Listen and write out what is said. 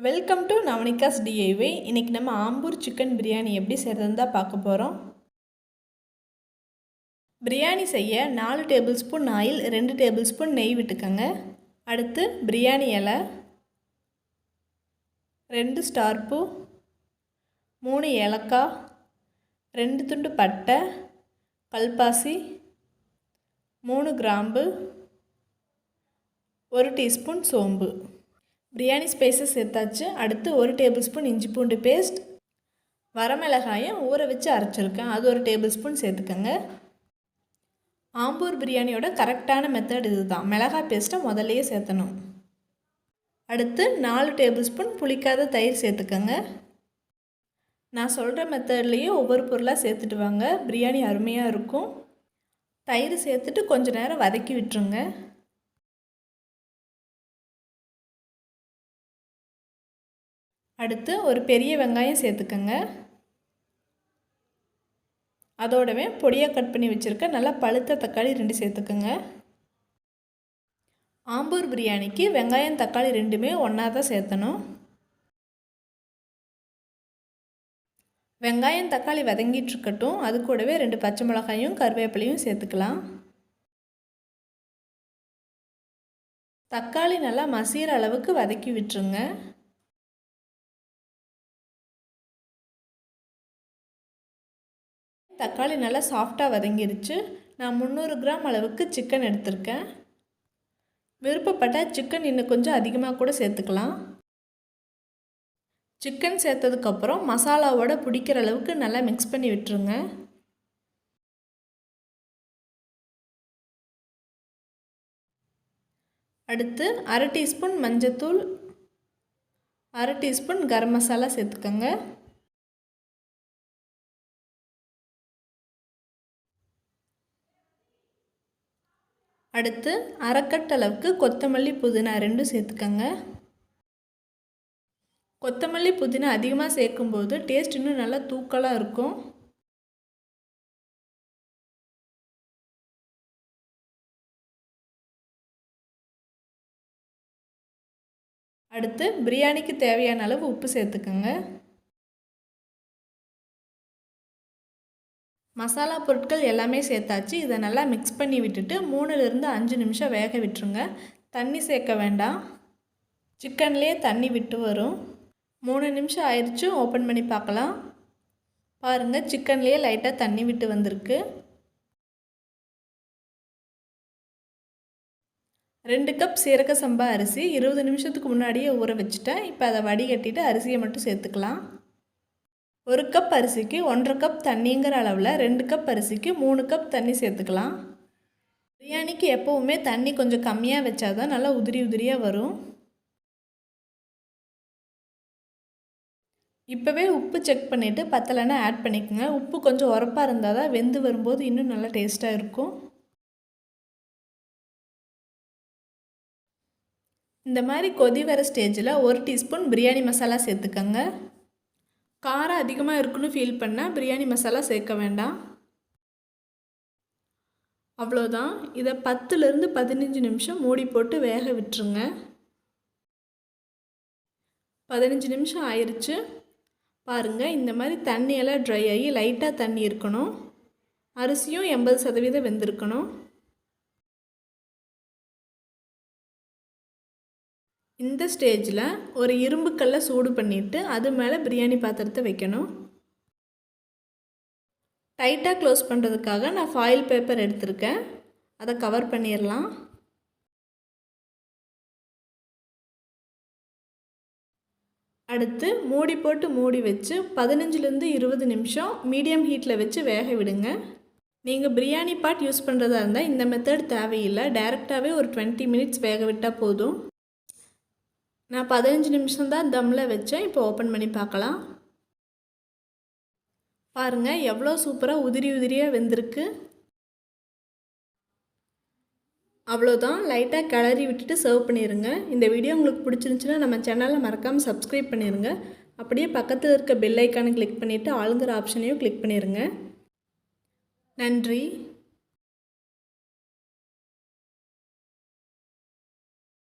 Welcome to நவனிகாஸ் டிஐவை. இன்றைக்கி நம்ம Ambur chicken biryani எப்படி செய்கிறதுன்னு தான் பார்க்க போகிறோம். பிரியாணி செய்ய 4 table spoon oil, 2 table spoon நெய் விட்டுக்கோங்க. அடுத்து பிரியாணி இலை, 2 ஸ்டார் பூ, 3 ஏலக்காய், 2 துண்டு பட்டை, கல்பாசி, 3 கிராம்பு, 1 டீஸ்பூன் சோம்பு. பிரியாணி ஸ்பைசஸ் சேர்த்தாச்சு. அடுத்து 1 டேபிள் ஸ்பூன் இஞ்சி பூண்டு பேஸ்ட், வரமிளகாயும் ஊற வச்சு அரைச்சிருக்கேன், அது 1 டேபிள் ஸ்பூன் சேர்த்துக்கோங்க. ஆம்பூர் பிரியாணியோட கரெக்டான மெத்தட் இது தான். மிளகாய் பேஸ்ட்டை முதல்லையே சேர்த்தணும். அடுத்து 4 டேபிள் ஸ்பூன் புளிக்காத தயிர் சேர்த்துக்கோங்க. நான் சொல்கிற மெத்தட்லேயே ஒவ்வொரு பொருளாக சேர்த்துட்டு வாங்க, பிரியாணி அருமையாக இருக்கும். தயிர் சேர்த்துட்டு கொஞ்சம் நேரம் வதக்கி விட்டுருங்க. அடுத்து ஒரு பெரிய வெங்காயம் சேர்த்துக்கோங்க. அதோடவே பொடியாக கட் பண்ணி வச்சுருக்க நல்லா பழுத்த தக்காளி 2 சேர்த்துக்கோங்க. ஆம்பூர் பிரியாணிக்கு வெங்காயம் தக்காளி 2மே ஒன்றா தான் சேர்த்தணும். வெங்காயம் தக்காளி வதங்கிட்டுருக்கட்டும். அது கூடவே 2 பச்சை மிளகாயும் கருவேப்பிலையும் சேர்த்துக்கலாம். தக்காளி நல்லா மசிகிற அளவுக்கு வதக்கி விட்டுருங்க. தக்காளி நல்லா சாஃப்டாக வதங்கிருச்சு. நான் 300 கிராம் அளவுக்கு சிக்கன் எடுத்திருக்கேன். விருப்பப்பட்டால் சிக்கன் இன்னும் கொஞ்சம் அதிகமாக கூட சேர்த்துக்கலாம். சிக்கன் சேர்த்ததுக்கப்புறம் மசாலாவோட பிடிக்கிற அளவுக்கு நல்லா மிக்ஸ் பண்ணி விட்டுருங்க. அடுத்து 1/2 டீஸ்பூன் மஞ்சத்தூள், 1/2 டீஸ்பூன் கரம் மசாலா சேர்த்துக்கோங்க. அடுத்து 1/2 கட் அளவுக்கு கொத்தமல்லி புதினா 2 சேர்த்துக்கோங்க. கொத்தமல்லி புதினா அதிகமாக சேர்க்கும்போது டேஸ்ட் இன்னும் நல்லா தூக்கலாக இருக்கும். அடுத்து பிரியாணிக்கு தேவையான அளவு உப்பு சேர்த்துக்கோங்க. மசாலா பொருட்கள் எல்லாமே சேர்த்தாச்சு. இதை நல்லா மிக்ஸ் பண்ணி விட்டுட்டு 3லேருந்து 5 நிமிஷம் வேக விட்டுருங்க. தண்ணி சேர்க்க வேண்டாம், சிக்கன்லேயே தண்ணி விட்டு வரும். 3 நிமிஷம் ஆயிடுச்சு. ஓப்பன் பண்ணி பார்க்கலாம். பாருங்கள், சிக்கன்லேயே லைட்டாக தண்ணி விட்டு வந்திருக்கு. 2 கப் சீரக சம்பா அரிசி 20 நிமிஷத்துக்கு முன்னாடியே ஊற வச்சுட்டேன். இப்போ அதை வடிகட்டிட்டு அரிசியை மட்டும் சேர்த்துக்கலாம். 1 கப் அரிசிக்கு 1.5 கப் தண்ணிங்கிற அளவில் 2 கப் அரிசிக்கு 3 கப் தண்ணி சேர்த்துக்கலாம். பிரியாணிக்கு எப்போவுமே தண்ணி கொஞ்சம் கம்மியாக வச்சா தான் நல்லா உதிரி உதிரியாக வரும். இப்போவே உப்பு செக் பண்ணிவிட்டு பத்தலைன்னா ஆட் பண்ணிக்கோங்க. உப்பு கொஞ்சம் உரப்பாக இருந்தால் தான் வெந்து வரும்போது இன்னும் நல்லா டேஸ்ட்டாக இருக்கும். இந்த மாதிரி கொதி வர ஸ்டேஜில் 1 டீஸ்பூன் பிரியாணி மசாலா சேர்த்துக்கோங்க. காரம் அதிகமாக இருக்குன்னு ஃபீல் பண்ணால் பிரியாணி மசாலா சேர்க்க வேண்டாம். அவ்வளோதான். இதை 10லேருந்து 15 நிமிஷம் மூடி போட்டு வேக விட்டுருங்க. 15 நிமிஷம் ஆயிடுச்சு. பாருங்கள், இந்த மாதிரி தண்ணியெல்லாம் ட்ரை ஆகி லைட்டாக தண்ணி இருக்கணும். அரிசியும் 80% வெந்திருக்கணும். இந்த ஸ்டேஜில் ஒரு இரும்பு கல்லை சூடு பண்ணிவிட்டு அது மேலே பிரியாணி பாத்திரத்தை வைக்கணும். டைட்டாக க்ளோஸ் பண்ணுறதுக்காக நான் ஃபாயில் பேப்பர் எடுத்திருக்கேன். அதை கவர் பண்ணிடலாம். அடுத்து மூடி போட்டு மூடி வச்சு 15லேருந்து 20 நிமிஷம் மீடியம் ஹீட்டில் வச்சு வேக விடுங்க. நீங்கள் பிரியாணி பாட் யூஸ் பண்ணுறதா இருந்தால் இந்த மெத்தட் தேவையில்லை. டைரெக்டாகவே ஒரு 20 மினிட்ஸ் வேக விட்டால் போதும். நான் 15 நிமிஷம் தான் தம்மில் வச்சேன். இப்போ ஓப்பன் பண்ணி பார்க்கலாம். பாருங்கள், எவ்வளோ சூப்பராக உதிரி உதிரியாக வெந்திருக்கு. அவ்வளோதான். லைட்டாக கிளறி விட்டுட்டு சர்வ் பண்ணிடுங்க. இந்த வீடியோ உங்களுக்கு பிடிச்சிருந்துச்சுன்னா நம்ம சேனலை மறக்காமல் சப்ஸ்கிரைப் பண்ணிடுங்க. அப்படியே பக்கத்தில் இருக்க பெல் ஐக்கானை கிளிக் பண்ணிவிட்டு ஆளுங்கிற ஆப்ஷனையும் கிளிக் பண்ணிடுங்க. நன்றி.